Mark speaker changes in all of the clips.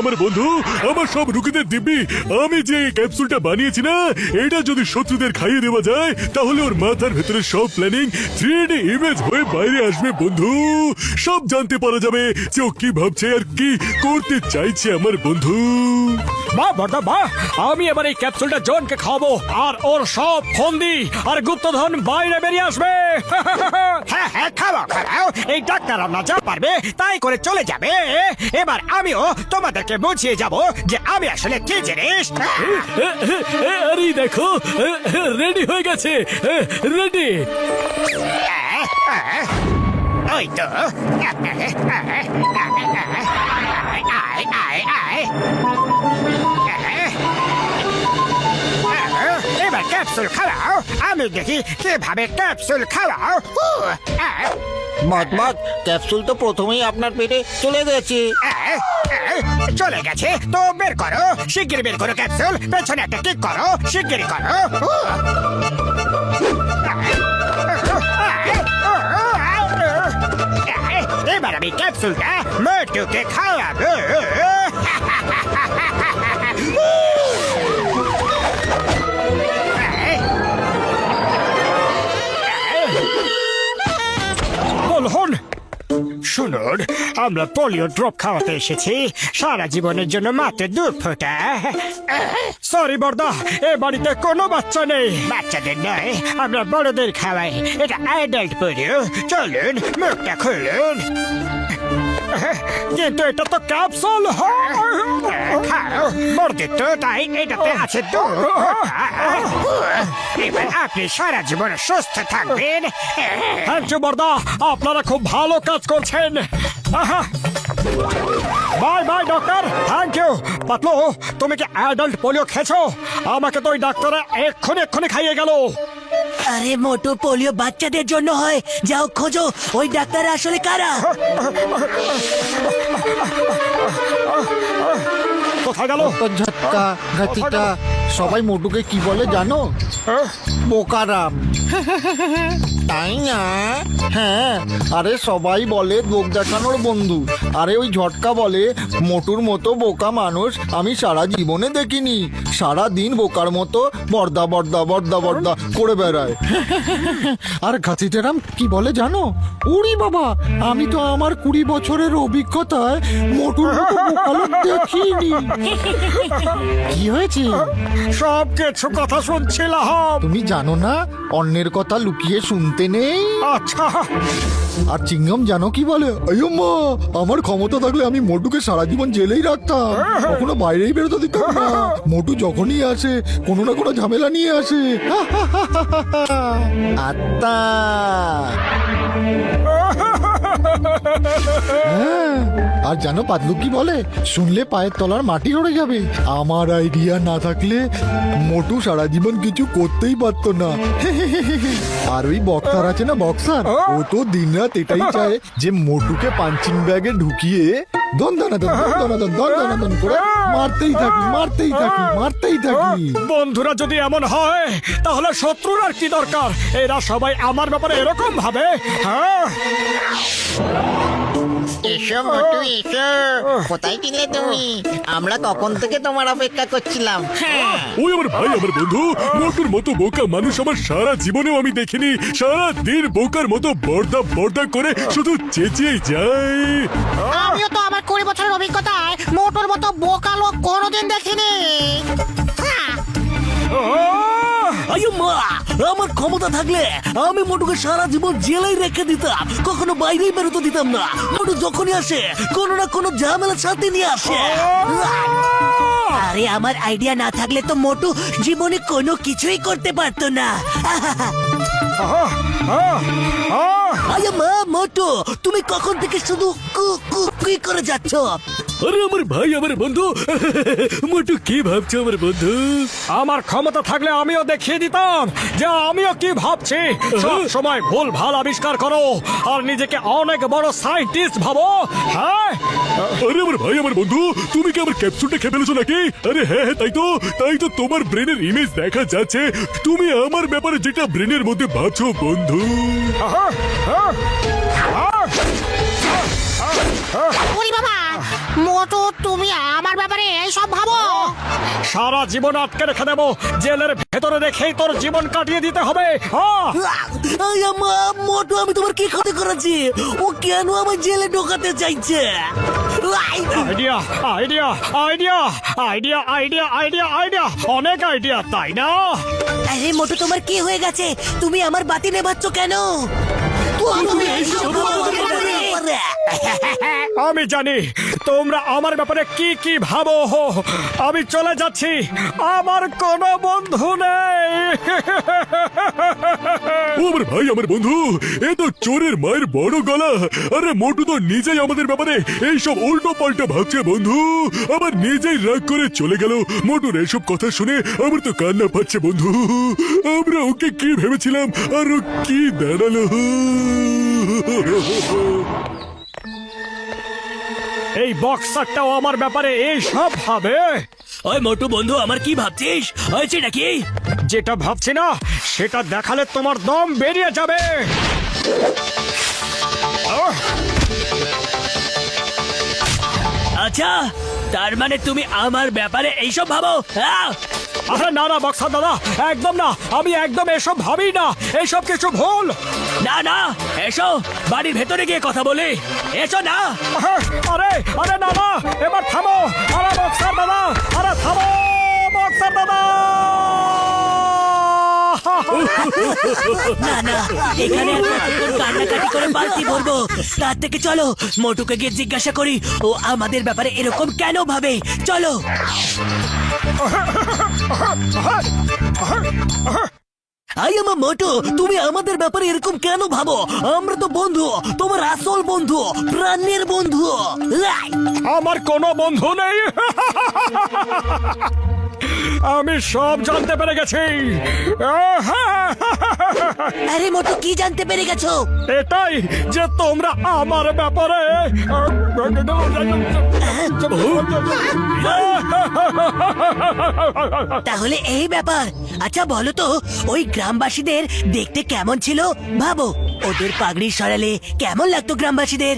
Speaker 1: আমার বন্ধু, আমার সব রুগীদের দিব্যি আমি যে ক্যাপসুলটা বানিয়েছি না, এটা যদি শত্রুদের খাইয়ে দেওয়া যায় তাহলে ওর মাথার ভেতরে সব প্ল্যানিং 3D ইমেজ হয়ে বাইরে আসবে বন্ধু। সব জানতে পারা যাবে যে ও কি ভাবছে আর কি করতে চাইছে আমার বন্ধু।
Speaker 2: বাহ বর্দা বাহ, আমি এবার এই ক্যাপসুলটা জনকে খাওয়াবো আর ওর সব ফন্দি আর গুপ্তধন বাইরে বেরিয়ে আসবে।
Speaker 3: হ্যাঁ হ্যাঁ, খাওয়াও খাওয়াও, এই ডাক্তার না যা পারবে তাই করে চলে যাবে। এবার আমিও তোমাদেরকে বুঝিয়ে যাব যে আমি আসলে কি জিনিস।
Speaker 1: আরে দেখো, রেডি হয়ে গেছে, রেডি।
Speaker 3: ওই তো এবার ক্যাপসুল খাওয়াও, আমি দেখি কিভাবে ক্যাপসুল খাওয়াও।
Speaker 4: মত ক্যাপসুল তো প্রথমেই আপনার পেটে চলে গেছে।
Speaker 3: চলে গেছে তো বের করো, শিগগির বের করো ক্যাপসুল, পেছনে একটা কিক করো, শিগগির করো। এবার আমি ক্যাপসুলটা মোটুকে খাওয়াবো। বলুন, শুনুন, আমরা পোলিও ড্রপ খাওয়াতে এসেছি, সারা জীবনের জন্য মাত্র 2 ফোঁটা। সরি বর্দা, এ বাড়িতে কোনো বাচ্চা নেই। বাচ্চাদের নয়, আমরা বড়দের খাওয়াই, এটা অ্যাডাল্ট পোলিও। চলুন মুখটা খুলুন। কিন্তু এটা তো ক্যাপসুল। খাও, বড়দের তো তাই এটাতে আছে 2 ফোঁটা। এবার আপনি সারা জীবন সুস্থ থাকবেন।
Speaker 2: থ্যাংক ইউ বর্দা, আপনারা খুব ভালো কাজ করছেন। Bye bye doctor, thank you. Patlu, তুমি কি অ্যাডাল্ট পোলিও খেয়েছো? আমাকে তো ওই ডাক্তার এক্ষুনি খাইয়ে গেল।
Speaker 5: আরে মোটু, পোলিও বাচ্চাদের জন্য হয়, যাও খোঁজো ওই ডাক্তার আসলে কারা।
Speaker 2: কোথায় গেল?
Speaker 4: ঝটকা ঘাতিটা সবাই মোটুকে কি বলে জানো? বোকারাম। তাই না? হ্যাঁ, আরে সবাই বলে লোক দেখানোর বন্ধু। আরে ওই ঝটকা বলে মোটুর মতো বোকা মানুষ আমি সারা জীবনে দেখিনি। সারা দিন বোকার মতো বর্দা বর্দা বর্দা বর্দা করে বেড়ায়। আর ঘাতিটারাম কি বলে জানো? উড়ি বাবা, আমি তো আমার 20 বছরের অভিজ্ঞতায় মোটুর মতো বোকা লোক দেখিনি। কি হয়েছে?
Speaker 2: সব কিছু কথা শুনছিলাম।
Speaker 4: তুমি জানো না অন্যের কথা লুকিয়ে শুনতে নেই?
Speaker 2: আচ্ছা,
Speaker 4: আর চিংগাম জানো কি বলে? আয়ো মা, আমার ক্ষমতা থাকলে আমি মোটুকে সারা জীবন জেলেই রাখতাম, কখনো বাইরেই বেরোতে দিতাম না। মোটু যখনই আসে কোনো না কোনো ঝামেলা নিয়ে আসে। আত্মা। হ্যাঁ, আর জানো পাতলু কি বলে? শুনলে পায়ের তলার মাটি সরে যাবে। আমার আইডিয়া না থাকলে মোটু সারা জীবন কিছু করতেই পারতো না। আর ওই বক্সার আছে না, বক্সার, ও তো দিনরাত এটাই চায় যে মোটুকে পাঞ্চিং ব্যাগে ঢুকিয়ে দন দানাদন দন দানাদন দন দানাদন করে মারতেই থাকি মারতেই থাকি মারতেই থাকি।
Speaker 2: বন্ধুরা যদি এমন হয় তাহলে শত্রুর আর কি দরকার? এরা সবাই আমার ব্যাপারে এরকম ভাবে। হ্যাঁ,
Speaker 6: এসো মোটু এসো, কোথায় ছিলে তুমি? আমরা কখন থেকে তোমার অপেক্ষা করছিলাম। হ্যাঁ,
Speaker 1: ওই আমার ভাই, আমার বন্ধু, মোটুর মতো বোকা মানুষ আমার সারা জীবনেও আমি দেখিনি। সারা দিন বোকার মতো বর্দা বর্দা করে শুধু চেঁচিয়ে যায়।
Speaker 6: আমিও তো আমার 20 বছরের অভিজ্ঞতায় মোটুর মতো বোকা লোক কোনোদিন দেখিনি।
Speaker 5: আয়ো মা, আমার ক্ষমতা থাকলে আমি মোটুকে সারা জীবন জেলেই রেখে দিতাম, কখনো বাইরেই বেরোতে দিতাম না। মোটু যখনই আসে কোনো না কোনো ঝামেলা সাথে নিয়ে আসে। আরে আমার আইডিয়া না থাকলে তো মোটু জীবনে কোনো কিছুই করতে পারতো না। আরে মা, মোটু তুমি কখন থেকে শুধু কু কু কুই করে যাচ্ছ?
Speaker 1: আরে আমার ভাই, আমার বন্ধু, মোটু কি ভাবছো আমার বন্ধু?
Speaker 2: আমার ক্ষমতা থাকলে আমিও দেখিয়ে দিতাম যে আমিও কি ভাবছি। সব সময় ভুল ভাল আবিষ্কার করো আর নিজেকে অনেক বড় সায়েন্টিস্ট ভাবো। হ্যাঁ,
Speaker 1: আরে আমার ভাই, আমার বন্ধু, তুমি কি আমার ক্যাপসুলটা খেয়ে ফেলেছো নাকি? আরে হ্যাঁ, তাই তো তোমার ব্রেনের ইমেজ দেখা যাচ্ছে। তুমি আমার ব্যাপারে যেটা ব্রেনের মধ্যে ভাবছো বন্ধু।
Speaker 6: ওরে বাবা, মোটু তুমি আমার
Speaker 2: সারা জীবন আটকে রেখে দেবো, জেলের ভেতরে রেখেই তোর জীবন কাটিয়ে দিতে হবে। হ্যাঁ
Speaker 5: মোটু, আমি তোমার কি ক্ষতি করেছি? ও কেন আমার জেলে ঢোকাতে চাইছে?
Speaker 2: Idea idea idea idea idea idea idea, অনেক আইডিয়া, তাই না?
Speaker 5: আরে মোটু, তোমার কি হয়ে গেছে? তুমি আমার বাতি নেভাচ্ছ কেন? তুমি এইসব আমাকে বলে?
Speaker 2: আমি জানি তোমরা আমার ব্যাপারে কি কি ভাবো। আমি চলে যাচ্ছি, আমার কোনো বন্ধু নেই।
Speaker 1: ও আমার ভাই, আমার বন্ধু, এ তো চোরের মায়ের বড় গলা। আরে মোটু তো নিজেই আমাদের ব্যাপারে এইসব উল্টো পাল্টা ভাবছে বন্ধু। আবার নিজেই রাগ করে চলে গেল। মোটুর এসব কথা শুনে আমার তো কান্না পাচ্ছে বন্ধু। আমরা ওকে কি ভেবেছিলাম আর ও কি দাঁড়ালো।
Speaker 2: এই বক্সারটাও আমার ব্যাপারে এইসব ভাবে।
Speaker 5: ওই মোটু বন্ধু, আমার কি ভাবছিস? হয়েছে নাকি?
Speaker 2: যেটা ভাবছি না সেটা দেখালে তোমার দম বেরিয়ে যাবে।
Speaker 5: আচ্ছা, তার মানে তুমি আমার ব্যাপারে এইসব ভাবো? হ্যাঁ?
Speaker 2: আরে না না বক্সার দাদা, একদম না, আমি একদম এসব ভাবি না, এইসব কিছু ভুল।
Speaker 5: না না, এসো বাড়ির ভেতরে গিয়ে কথা বলি। এসো না।
Speaker 2: আরে আরে না না, এবার থামো। আরে বক্সার দাদা, আরে থামো বক্সার দাদা।
Speaker 5: না না, এখানে আর কতক্ষণ কান্নাকাটি করে বালতি ভরবো? তার থেকে চলো মোটুকে গিয়ে জিজ্ঞাসা করি ও আমাদের ব্যাপারে এরকম কেন ভাবে। চলো। আই আমার মোটু, তুমি আমাদের ব্যাপারে এরকম কেন ভাবো? আমরা তো বন্ধু, তোমার আসল বন্ধু, প্রাণের বন্ধু। লাই!
Speaker 2: আমার কোনো বন্ধু নেই। আমি সব জানতে পেরে গেছি।
Speaker 5: আরে মোটু, কি জানতে পেরে গেছো?
Speaker 2: এটাই যে তোমরা আমার ব্যাপারে
Speaker 5: তাহলে এই ব্যাপার। আচ্ছা বলো তো, ওই গ্রামবাসীদের দেখতে কেমন ছিল ভাবো? ওদের পাগড়ি সরালে কেমন লাগতো গ্রামবাসীদের?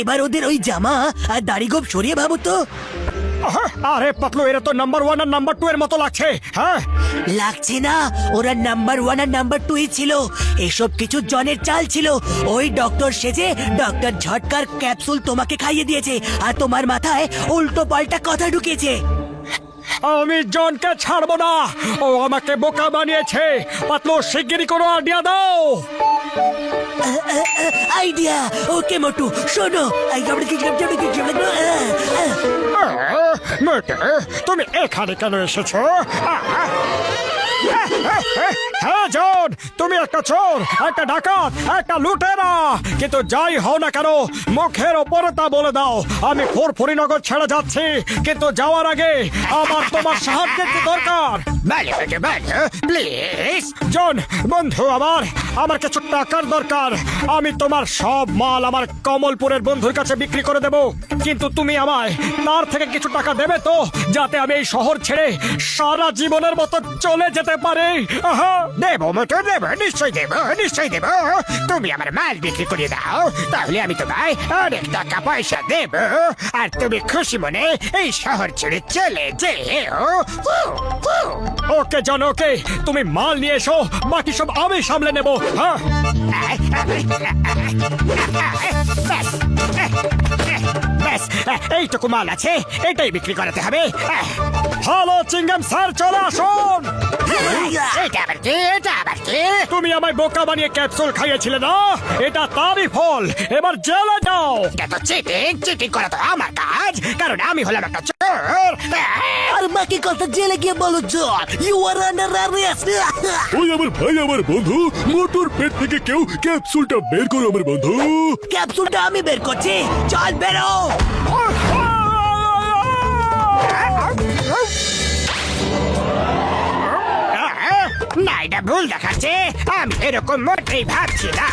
Speaker 5: এবার ওদের ওই জামা আর দাড়ি গোপ সরিয়ে ভাবো তো।
Speaker 2: আরে পাতলু, এরা তো নাম্বার 1 আর নাম্বার 2 এর মতো লাগছে। হ্যাঁ,
Speaker 5: লাগছে না, ওরা নাম্বার 1 আর নাম্বার 2 ছিল। এসব কিছু জনের চাল ছিল। ওই ডক্টর সেজে ডক্টর ঝটকার ক্যাপসুল তোমাকে খাইয়ে দিয়েছে আর তোমার মাথায় উল্টো পাল্টা কথা ঢুকিয়েছে।
Speaker 2: আমি জনকে ছাড়বো না, ও আমাকে বোকা বানিয়েছে। পাতলু, শিগগিরই কোনো আইডিয়া দাও।
Speaker 5: আইডিয়া? ওকে মোটু, শোনো।
Speaker 2: মেটে, তুমি এখানে কেন এসেছো? হ্যাঁ জন, তুমি একটা চোর, একটা ডাকাত, একটা লুটেরা। কিন্তু যাই হও না কেন, মুখের ওপরে তা বলে দাও আমি ফুরফুরিনগর ছেড়ে যাচ্ছি। কিন্তু যাওয়ার আগে আমার তোমার সাহায্যের কি দরকার?
Speaker 3: প্লিজ।
Speaker 2: জন বন্ধু, আমার কিছু টাকার দরকার। আমি তোমার সব মাল আমার কমলপুরের বন্ধুর কাছে বিক্রি করে দেব। কিন্তু তুমি আমায় তার থেকে কিছু টাকা দেবে তো, যাতে আমি এই শহর ছেড়ে সারা জীবনের মতো চলে যেতে পারি।
Speaker 3: দেব মোটর, দেব, নিশ্চয় দেব, নিশ্চয় দেব। তুমি আমার মাল বিক্রি করে দাও, তাহলে আমি তোমায় অনেক টাকা পয়সা দেব। আর তুমি খুশি মনে এই শহর ছেড়ে চলে যেও।
Speaker 2: ওকে জন, ওকে, তুমি মাল নিয়ে এসো, বাকি সব আমি সামলে নেব। হ্যাঁ,
Speaker 3: ব্যাস, এইটুকু মাল আছে, এটাই বিক্রি করাতে হবে।
Speaker 2: হ্যালো চিংগাম স্যার, চলে আসুন।
Speaker 3: এটা আবার কি? এটা আবার কি?
Speaker 2: তুমি আমায় বোকা বানিয়ে ক্যাপসুল খাইয়েছিলে না, এটা তারই ফল। এবার জেলে যাও।
Speaker 3: এটা তো চিটিং। চিটিং করা তো আমার কাজ, কারণ আমি হলাম একটা চোর।
Speaker 5: আর বাকি কথা জেলে গিয়ে বলো জন। You are under arrest.
Speaker 1: ওই আমার ভাই, আমার বন্ধু, মোটুর পেট থেকে কেউ ক্যাপসুলটা বের করো আমার বন্ধু।
Speaker 5: ক্যাপসুলটা আমি বের করছি, চল বেরো।
Speaker 3: না, এটা ভুল দেখাচ্ছে। আমি এরকম মোটেই ভাবছি না।